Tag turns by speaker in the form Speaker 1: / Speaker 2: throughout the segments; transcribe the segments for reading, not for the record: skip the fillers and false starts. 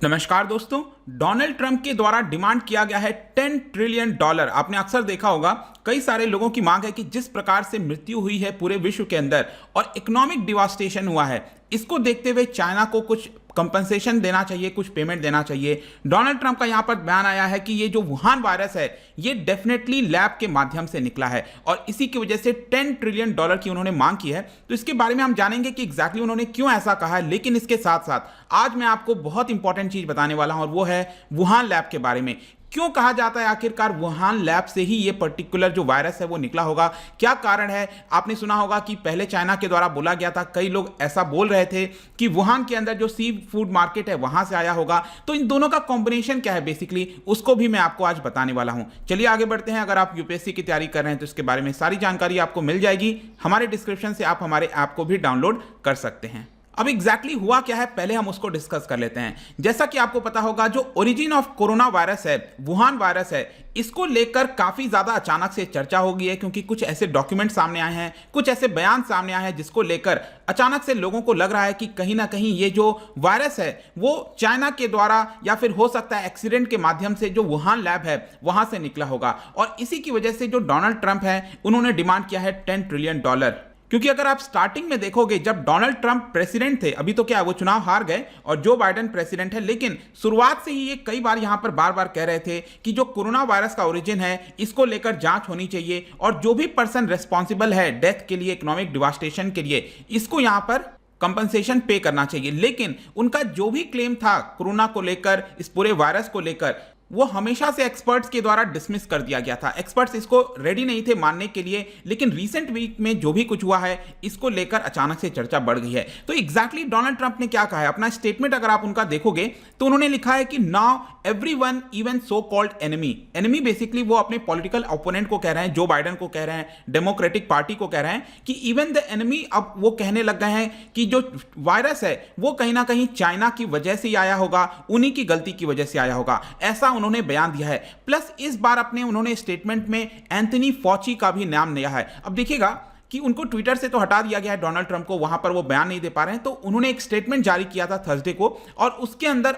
Speaker 1: नमस्कार दोस्तों। Donald Trump के द्वारा डिमांड किया गया है 10 ट्रिलियन डॉलर। आपने अक्सर देखा होगा, कई सारे लोगों की मांग है कि जिस प्रकार से मृत्यु हुई है पूरे विश्व के अंदर और इकोनॉमिक डिवास्टेशन हुआ है, इसको देखते हुए चाइना को कुछ कंपनसेशन देना चाहिए, कुछ पेमेंट देना चाहिए। डोनाल्ड ट्रंप का यहां पर बयान आया है कि ये जो वुहान वायरस है ये डेफिनेटली लैब के माध्यम से निकला है और इसी की वजह से 10 ट्रिलियन डॉलर की उन्होंने मांग की है। तो इसके बारे में हम जानेंगे कि एग्जैक्टली उन्होंने क्यों ऐसा कहा है। लेकिन इसके साथ साथ आज मैं आपको बहुत इंपॉर्टेंट चीज बताने वाला हूं और वो है वुहान लैब के बारे में। क्यों कहा जाता है आखिरकार वुहान लैब से ही ये पर्टिकुलर जो वायरस है वो निकला होगा, क्या कारण है। आपने सुना होगा कि पहले चाइना के द्वारा बोला गया था, कई लोग ऐसा बोल रहे थे कि वुहान के अंदर जो सी फूड मार्केट है वहां से आया होगा। तो इन दोनों का कॉम्बिनेशन क्या है बेसिकली, उसको भी मैं आपको आज बताने वाला हूं। चलिए आगे बढ़ते हैं। अगर आप यूपीएससी की तैयारी कर रहे हैं तो इसके बारे में सारी जानकारी आपको मिल जाएगी। हमारे डिस्क्रिप्शन से आप हमारे ऐप को भी डाउनलोड कर सकते हैं। अब एग्जैक्टली हुआ क्या है, पहले हम उसको डिस्कस कर लेते हैं। जैसा कि आपको पता होगा, जो ओरिजिन ऑफ कोरोना वायरस है, वुहान वायरस है, इसको लेकर काफी ज्यादा अचानक से चर्चा हो गई है क्योंकि कुछ ऐसे डॉक्यूमेंट सामने आए हैं, कुछ ऐसे बयान सामने आए हैं जिसको लेकर अचानक से लोगों को लग रहा है कि कहीं ना कहीं ये जो वायरस है वो चाइना के द्वारा या फिर हो सकता है एक्सीडेंट के माध्यम से जो वुहान लैब है वहां से निकला होगा। और इसी की वजह से जो डोनाल्ड ट्रंप है उन्होंने डिमांड किया है 10 ट्रिलियन डॉलर। क्योंकि अगर आप स्टार्टिंग में देखोगे, जब डोनाल्ड ट्रंप प्रेसिडेंट थे, अभी तो क्या वो चुनाव हार गए और जो बाइडेन प्रेसिडेंट है, लेकिन शुरुआत से ही ये कई बार यहां पर बार बार कह रहे थे कि जो कोरोना वायरस का ओरिजिन है इसको लेकर जांच होनी चाहिए और जो भी पर्सन रेस्पॉन्सिबल है डेथ के लिए, इकोनॉमिक डिवास्टेशन के लिए, इसको यहां पर कंपनसेशन पे करना चाहिए। लेकिन उनका जो भी क्लेम था कोरोना को लेकर, इस पूरे वायरस को लेकर, वो हमेशा से एक्सपर्ट्स के द्वारा डिसमिस कर दिया गया था। एक्सपर्ट्स इसको रेडी नहीं थे मानने के लिए। लेकिन रीसेंट वीक में जो भी कुछ हुआ है इसको लेकर अचानक से चर्चा बढ़ गई है। तो एग्जैक्टली डोनाल्ड ट्रंप ने क्या कहा है, अपना स्टेटमेंट अगर आप उनका देखोगे तो उन्होंने लिखा है कि now everyone even so called enemy. Enemy basically वो अपने पॉलिटिकल ओपोनेंट को कह रहे हैं, जो बाइडेन को कह रहे हैं, डेमोक्रेटिक पार्टी को कह रहे हैं कि इवन द एनिमी, अब वो कहने लग गए हैं कि जो वायरस है वो कहीं ना कहीं चाइना की वजह से ही आया होगा, उन्हीं की गलती की वजह से आया होगा, ऐसा उन्होंने बयान दिया है। प्लस इस बार अपने उन्होंने स्टेटमेंट में एंथनी फॉची का भी नाम लिया है। अब देखिएगा कि उनको ट्विटर से तो हटा दिया गया है डोनाल्ड ट्रंप को, वहां पर वो बयान नहीं दे पा रहे हैं, तो उन्होंने एक स्टेटमेंट जारी किया था थर्सडे को और उसके अंदर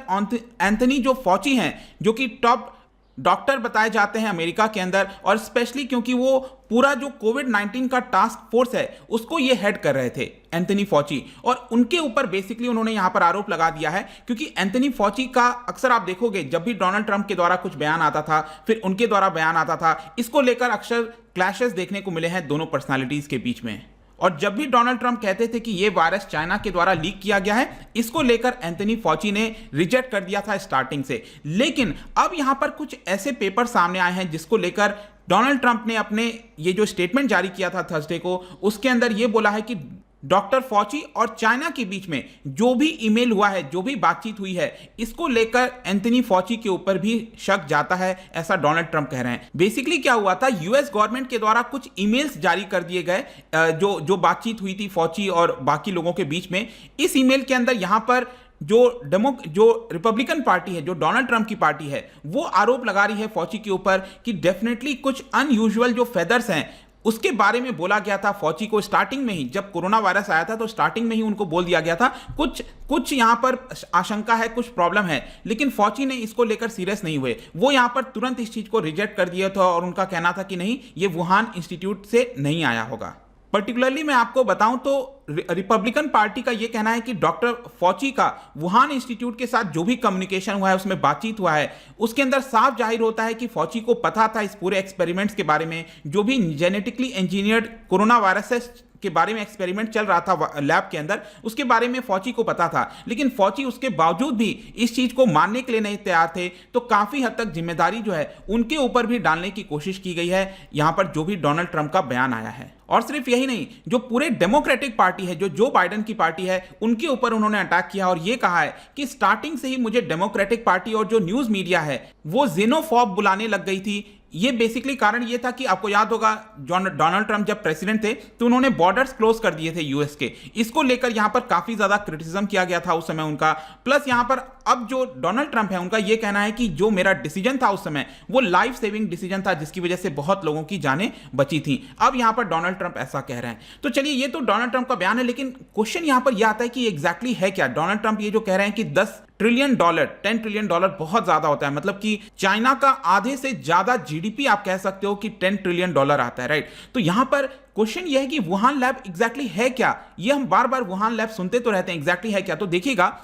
Speaker 1: एंथनी जो फॉची हैं, जो कि टॉप डॉक्टर बताए जाते हैं अमेरिका के अंदर, और स्पेशली क्योंकि वो पूरा जो कोविड-19 का टास्क फोर्स है उसको ये हेड कर रहे थे एंथनी फॉची, और उनके ऊपर बेसिकली उन्होंने यहां पर आरोप लगा दिया है। क्योंकि एंथनी फॉची का अक्सर आप देखोगे, जब भी डोनाल्ड ट्रंप के द्वारा कुछ बयान आता था फिर उनके द्वारा बयान आता था, इसको लेकर अक्सर क्लैशेस देखने को मिले हैं दोनों पर्सनालिटीज के बीच में। और जब भी डोनाल्ड ट्रंप कहते थे कि यह वायरस चाइना के द्वारा लीक किया गया है, इसको लेकर एंथनी फॉची ने रिजेक्ट कर दिया था स्टार्टिंग से। लेकिन अब यहां पर कुछ ऐसे पेपर सामने आए हैं जिसको लेकर डोनाल्ड ट्रंप ने अपने ये जो स्टेटमेंट जारी किया था थर्सडे को, उसके अंदर यह बोला है कि डॉक्टर फॉची और चाइना के बीच में जो भी ईमेल हुआ है, जो भी बातचीत हुई है, इसको लेकर एंथनी फॉची के ऊपर भी शक जाता है, ऐसा डोनाल्ड ट्रंप कह रहे हैं। बेसिकली क्या हुआ था, यूएस गवर्नमेंट के द्वारा कुछ ईमेल्स जारी कर दिए गए, जो बातचीत हुई थी फॉची और बाकी लोगों के बीच में। इस ईमेल के अंदर यहां पर जो रिपब्लिकन पार्टी है, जो डोनाल्ड ट्रंप की पार्टी है, वो आरोप लगा रही है फॉची के ऊपर कि डेफिनेटली कुछ अनयूजुअल जो फेदर्स हैं उसके बारे में बोला गया था फॉची को। स्टार्टिंग में ही जब कोरोना वायरस आया था तो स्टार्टिंग में ही उनको बोल दिया गया था कुछ यहां पर आशंका है, कुछ प्रॉब्लम है, लेकिन फॉची ने इसको लेकर सीरियस नहीं हुए। वो यहां पर तुरंत इस चीज को रिजेक्ट कर दिया था और उनका कहना था कि नहीं, ये वुहान इंस्टीट्यूट से नहीं आया होगा। पर्टिकुलरली मैं आपको बताऊं तो रिपब्लिकन पार्टी का यह कहना है कि डॉक्टर फॉची का वुहान इंस्टीट्यूट के साथ जो भी कम्युनिकेशन हुआ है, उसमें बातचीत हुआ है, उसके अंदर साफ जाहिर होता है कि फॉची को पता था इस पूरे एक्सपेरिमेंट्स के बारे में, जो भी जेनेटिकली इंजीनियर्ड कोरोना वायरस के बारे में एक्सपेरिमेंट चल रहा था लैब के अंदर, उसके बारे में फॉची को पता था। लेकिन फॉची उसके बावजूद भी इस चीज को मानने के लिए नहीं तैयार थे। तो काफी हद तक जिम्मेदारी जो है उनके ऊपर भी डालने की कोशिश की गई है यहां पर जो भी डोनाल्ड ट्रंप का बयान आया है। और सिर्फ यही नहीं, जो पूरे डेमोक्रेटिक पार्टी है, जो बाइडेन की पार्टी है, उनके ऊपर उन्होंने अटैक किया और यह कहा है कि स्टार्टिंग से ही मुझे डेमोक्रेटिक पार्टी और जो न्यूज मीडिया है वो जेनोफॉब बुलाने लग गई थी। ये बेसिकली कारण ये था कि आपको याद होगा डोनाल्ड ट्रंप जब प्रेसिडेंट थे तो उन्होंने बॉर्डर्स क्लोज कर दिए थे यूएस के। इसको लेकर यहां पर काफी ज्यादा क्रिटिसिज्म किया गया था उस समय उनका। प्लस यहां पर अब जो डोनाल्ड ट्रंप है उनका यह कहना है कि जो मेरा डिसीजन था उस समय वो लाइफ सेविंग डिसीजन था, जिसकी वजह से बहुत लोगों की जानें बची थी। अब यहां पर डोनाल्ड ट्रंप ऐसा कह रहे हैं। तो चलिए, ये तो डोनाल्ड ट्रंप का बयान है, लेकिन क्वेश्चन यहां पर यह आता है कि एग्जैक्टली है क्या। डोनाल्ड ट्रंप ये जो कह रहे हैं कि 10 ट्रिलियन डॉलर, 10 ट्रिलियन डॉलर बहुत ज्यादा होता है, मतलब कि चाइना का आधे से ज्यादा जीडीपी आप कह सकते हो कि 10 ट्रिलियन डॉलर आता है, राइट। तो यहां पर क्वेश्चन यह है कि वुहान लैब एग्जैक्टली है क्या। ये हम बार बार वुहान लैब सुनते तो रहते हैं, एग्जैक्टली है क्या। तो देखिएगा,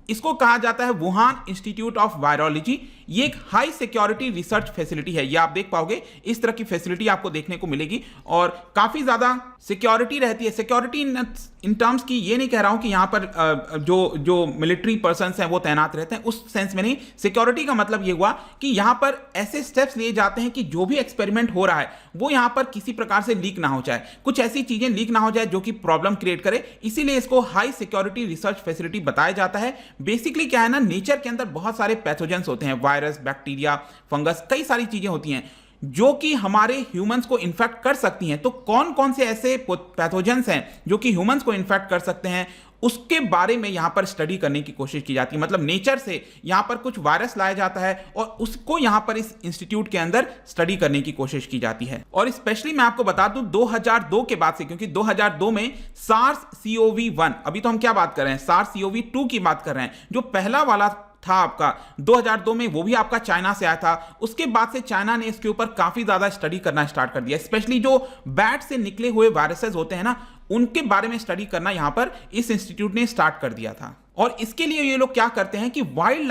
Speaker 1: इसको कहा जाता है वुहान इंस्टीट्यूट ऑफ वायरोलॉजी। ये एक हाई सिक्योरिटी रिसर्च फैसिलिटी है। ये आप देख पाओगे, इस तरह की फैसिलिटी आपको देखने को मिलेगी और काफी ज्यादा सिक्योरिटी रहती है। सिक्योरिटी इन टर्म्स की ये नहीं कह रहा हूं कि यहां पर जो मिलिट्री पर्सन्स हैं वो तैनात रहते हैं, उस सेंस में नहीं। सिक्योरिटी का मतलब ये हुआ कि यहां पर ऐसे स्टेप्स लिए जाते हैं कि जो भी एक्सपेरिमेंट हो रहा है वो यहां पर किसी प्रकार से लीक ना हो जाए, कुछ ऐसी चीजें लीक ना हो जाए जो कि प्रॉब्लम क्रिएट करे। इसीलिए इसको हाई सिक्योरिटी रिसर्च फैसिलिटी बताया जाता है। बेसिकली क्या है ना, नेचर के अंदर बहुत सारे पैथोजेंस होते हैं, वायरस, बैक्टीरिया, फंगस, कई सारी चीजें होती हैं जो कि हमारे ह्यूमंस को इन्फेक्ट कर सकती हैं। तो कौन कौन से ऐसे पैथोजेंस हैं जो कि ह्यूमंस को इन्फेक्ट कर सकते हैं, उसके बारे में यहां पर स्टडी करने की कोशिश की जाती है। मतलब नेचर से यहां पर कुछ वायरस लाया जाता है और उसको यहां पर इस इंस्टीट्यूट के अंदर स्टडी करने की कोशिश की जाती है। और स्पेशली मैं आपको बता दूं 2002 के बाद से, क्योंकि 2002 में सार्स CoV-1, अभी तो हम क्या बात कर रहे हैं, सार्स CoV-2 की बात कर रहे हैं, जो पहला वाला था आपका 2002 में, वो भी आपका चाइना से आया था। उसके बाद से चाइना ने इसके ऊपर काफी ज्यादा स्टडी करना स्टार्ट कर दिया। स्पेशली जो बैट से निकले हुए वायरसेस होते हैं ना, उनके बारे में स्टडी करना यहां पर इस इंस्टीट्यूट ने स्टार्ट कर दिया था। और इसके लिए ये लोग क्या करते हैं कि वाइल्ड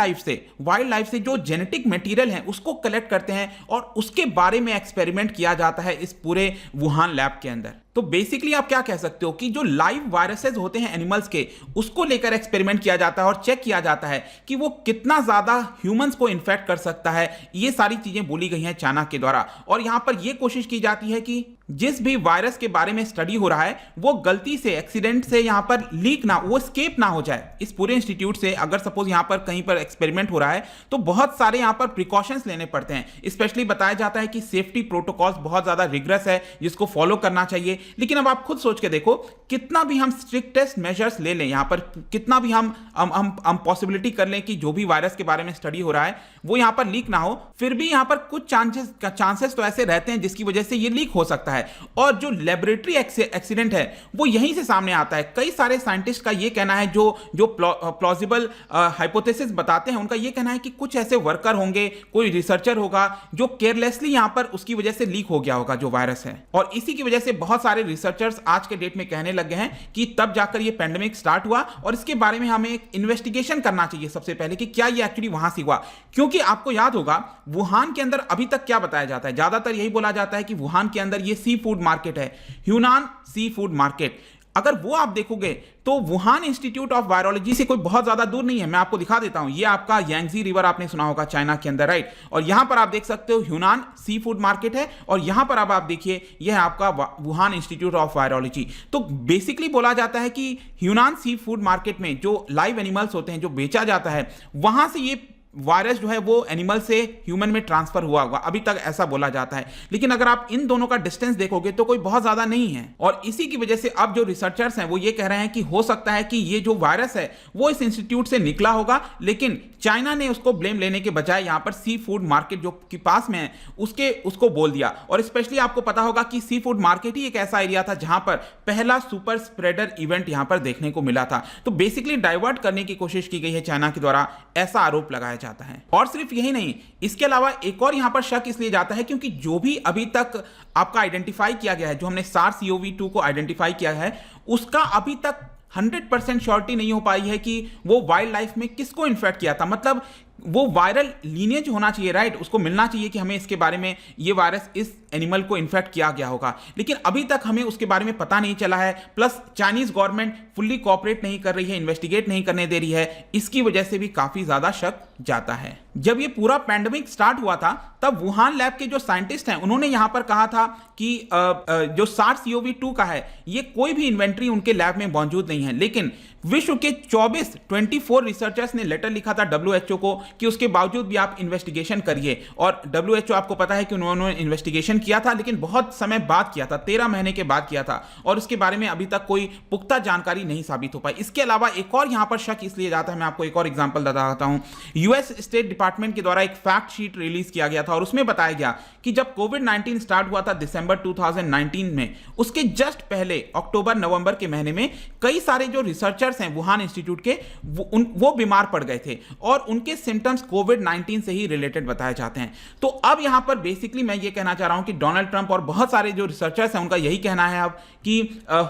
Speaker 1: लाइफ से जो जेनेटिक मटेरियल है उसको कलेक्ट करते हैं और उसके बारे में एक्सपेरिमेंट किया जाता है इस पूरे वुहान लैब के अंदर। तो बेसिकली आप क्या कह सकते हो कि जो लाइव वायरसेस होते हैं एनिमल्स के, उसको लेकर एक्सपेरिमेंट किया जाता है और चेक किया जाता है कि वो कितना ज्यादा ह्यूमंस को इन्फेक्ट कर सकता है। ये सारी चीजें बोली गई हैं चाइना के द्वारा। और यहां पर यह कोशिश की जाती है कि जिस भी वायरस के बारे में स्टडी हो रहा है वो गलती से, एक्सीडेंट से यहां पर लीक ना, वो एस्केप ना हो जाए इस पूरे इंस्टीट्यूट से। अगर सपोज यहां पर कहीं पर एक्सपेरिमेंट हो रहा है तो बहुत सारे यहां पर प्रिकॉशंस लेने पड़ते हैं। स्पेशली बताया जाता है कि सेफ्टी प्रोटोकॉल्स बहुत ज्यादा रिग्रेस है जिसको फॉलो करना चाहिए। लेकिन अब आप खुद सोच के देखो, कितना भी हम स्ट्रिक्टेस्ट मेजर्स ले लें यहां पर, कितना भी हम पॉसिबिलिटी कर लें कि जो भी वायरस के बारे में स्टडी हो रहा है वो यहां पर लीक ना हो, फिर भी यहां पर कुछ चांसेस तो ऐसे रहते हैं जिसकी वजह से ये लीक हो सकता है। और जो लेबोरेटरी एक्सीडेंट है वो यहीं से सामने आता है। कई सारे साइंटिस्ट का ये कहना है, जो प्लॉजिबल हाइपोथेसिस बताते हैं, उनका ये कहना है कि कुछ ऐसे वर्कर होंगे, कोई रिसर्चर होगा जो केयरलेसली यहां पर उसकी वजह से लीक हो गया होगा जो वायरस है। और इसी की वजह से बहुत सारे रिसर्चर्स आज के डेट में कहने लग गए हैं कि तब जाकर ये पेंडेमिक स्टार्ट हुआ और इसके बारे में हमें एक इन्वेस्टिगेशन करना चाहिए सबसे पहले कि क्या ये एक्चुअली वहां से हुआ। क्योंकि आपको याद होगा वुहान के अंदर अभी तक क्या बताया जाता है, ज्यादातर यही बोला जाता है कि वुहान के अंदर ये सी फूड मार्केट है, ह्यूनान सी फूड मार्केट। अगर वो आप देखोगे तो वुहान इंस्टीट्यूट ऑफ वायरोलॉजी से कोई बहुत ज्यादा दूर नहीं है। मैं आपको दिखा देता हूं, ये आपका यांगजी रिवर आपने सुना होगा चाइना के अंदर, राइट। और यहां पर आप देख सकते हो ह्यूनान सी फूड मार्केट है और यहां पर अब आप देखिए यह है आपका वुहान इंस्टीट्यूट ऑफ वायरोलॉजी। तो बेसिकली बोला जाता है कि ह्यूनान सी फूड मार्केट में जो लाइव एनिमल्स होते हैं जो बेचा जाता है, वहां से ये वायरस जो है वो एनिमल से ह्यूमन में ट्रांसफर हुआ होगा, अभी तक ऐसा बोला जाता है। लेकिन अगर आप इन दोनों का डिस्टेंस देखोगे तो कोई बहुत ज्यादा नहीं है। और इसी की वजह से अब जो रिसर्चर्स हैं वो ये कह रहे हैं कि हो सकता है कि ये जो वायरस है वो इस इंस्टीट्यूट से निकला होगा, लेकिन चाइना ने उसको ब्लेम लेने के बजाय यहां पर सी फूड मार्केट जो कि पास में है उसको बोल दिया। और स्पेशली आपको पता होगा कि सी फूड मार्केट ही एक ऐसा एरिया था जहां पर पहला सुपर स्प्रेडर इवेंट यहां पर देखने को मिला था। तो बेसिकली डाइवर्ट करने की कोशिश की गई है चाइना के द्वारा, ऐसा आरोप लगाया जाता है। और सिर्फ यही नहीं, इसके अलावा एक और यहां पर शक इसलिए जाता है क्योंकि जो भी अभी तक आपका आइडेंटिफाई किया गया है, जो हमने सार्स CoV-2 को आइडेंटिफाई किया है, उसका अभी तक 100% श्योरिटी नहीं हो पाई है कि वो वाइल्ड लाइफ में किसको इन्फेक्ट किया था। मतलब वो वायरल लीनिएज होना चाहिए, राइट, उसको मिलना चाहिए कि हमें इसके बारे में ये वायरस इस एनिमल को इन्फेक्ट किया गया होगा, लेकिन अभी तक हमें उसके बारे में पता नहीं चला है। Plus Chinese government fully cooperate नहीं कर रही है, इन्वेस्टिगेट नहीं करने दे रही है, इसकी वजह से भी काफी ज्यादा शक जाता है। जब ये पूरा पैंडेमिक स्टार्ट हुआ था तब वुहान लैब के जो साइंटिस्ट हैं उन्होंने यहां पर कहा था कि जो सार्स CoV-2 का है ये कोई भी इन्वेंट्री उनके लैब में मौजूद नहीं है। लेकिन विश्व के 24 रिसर्चर्स ने लेटर लिखा था WHO को कि उसके बावजूद भी आप इन्वेस्टिगेशन करिए। और WHO आपको पता है कि उन्होंने इन्वेस्टिगेशन किया था, लेकिन बहुत समय बाद किया था, 13 महीने के बाद किया था, और उसके बारे में अभी तक कोई पुख्ता जानकारी नहीं साबित हो पाई। इसके अलावा एक और यहां पर शक इसलिए जाता है, मैं आपको एक और एग्जांपल बताता हूं। US स्टेट डिपार्टमेंट के द्वारा एक फैक्ट शीट रिलीज किया गया था और उसमें बताया गया कि जब कोविड-19 स्टार्ट हुआ था दिसंबर 2019 में, उसके जस्ट पहले अक्टूबर नवंबर के महीने में कई सारे जो रिसर्चर्स रिसर्चर्स हैं वुहान इंस्टीट्यूट के, वो बीमार पड़ गए थे और उनके सिम्टम्स कोविड-19 से ही रिलेटेड बताए जाते हैं। तो अब यहां पर बेसिकली मैं ये कहना चाह रहा हूं कि डोनाल्ड ट्रंप और बहुत सारे जो रिसर्चर्स हैं उनका यही कहना है अब कि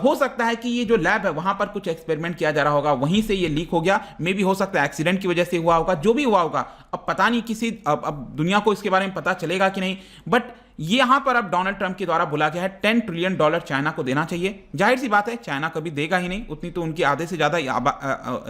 Speaker 1: हो सकता है कि ये जो लैब है वहां पर कुछ एक्सपेरिमेंट किया जा रहा होगा, वहीं से ये लीक हो गया। मे भी हो सकता है एक्सीडेंट की वजह से हुआ होगा, जो भी हुआ होगा अब पता नहीं, अब दुनिया को इसके बारे में पता चलेगा कि नहीं। बट यहां पर अब डोनाल्ड ट्रंप के द्वारा बोला गया है $10 ट्रिलियन चाइना को देना चाहिए। जाहिर सी बात है चाइना कभी देगा ही नहीं, उतनी तो उनकी आधे से ज्यादा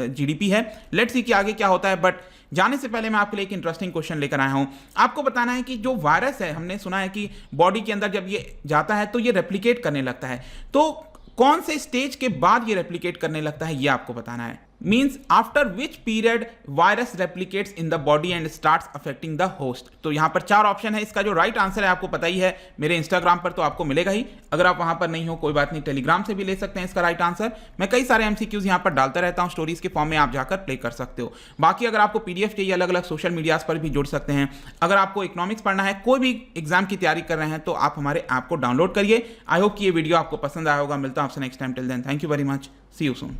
Speaker 1: जीडीपी है। लेट्स सी कि आगे क्या होता है। बट जाने से पहले मैं आपके लिए एक इंटरेस्टिंग क्वेश्चन लेकर आया हूं। आपको बताना है कि जो वायरस है, हमने सुना है कि बॉडी के अंदर जब ये जाता है तो ये रेप्लिकेट करने लगता है, तो कौन से स्टेज के बाद ये रेप्लिकेट करने लगता है ये आपको बताना है। Means after which period virus replicates in the body and starts affecting the host. तो यहां पर 4 ऑप्शन है। इसका जो राइट आंसर है आपको पता ही है, मेरे इंस्टाग्राम पर तो आपको मिलेगा ही। अगर आप वहां पर नहीं हो कोई बात नहीं, टेलीग्राम से भी ले सकते हैं इसका राइट आंसर। मैं कई सारे एमसीक्यूज यहां पर डालता रहता हूं, स्टोरीज के फॉर्म में आप जाकर प्ले कर सकते हो। बाकी अगर आपको पीडीएफ चाहिए अलग अलग सोशल मीडियाज पर भी जुड़ सकते हैं। अगर आपको इकोनॉमिक्स पढ़ना है, कोई भी एग्जाम की तैयारी कर रहे हैं, तो आप हमारे ऐप को डाउनलोड करिए। आई होप कि ये वीडियो आपको पसंद आया होगा। मिलता हूं आपसे next time. Till then thank you very much, see you soon.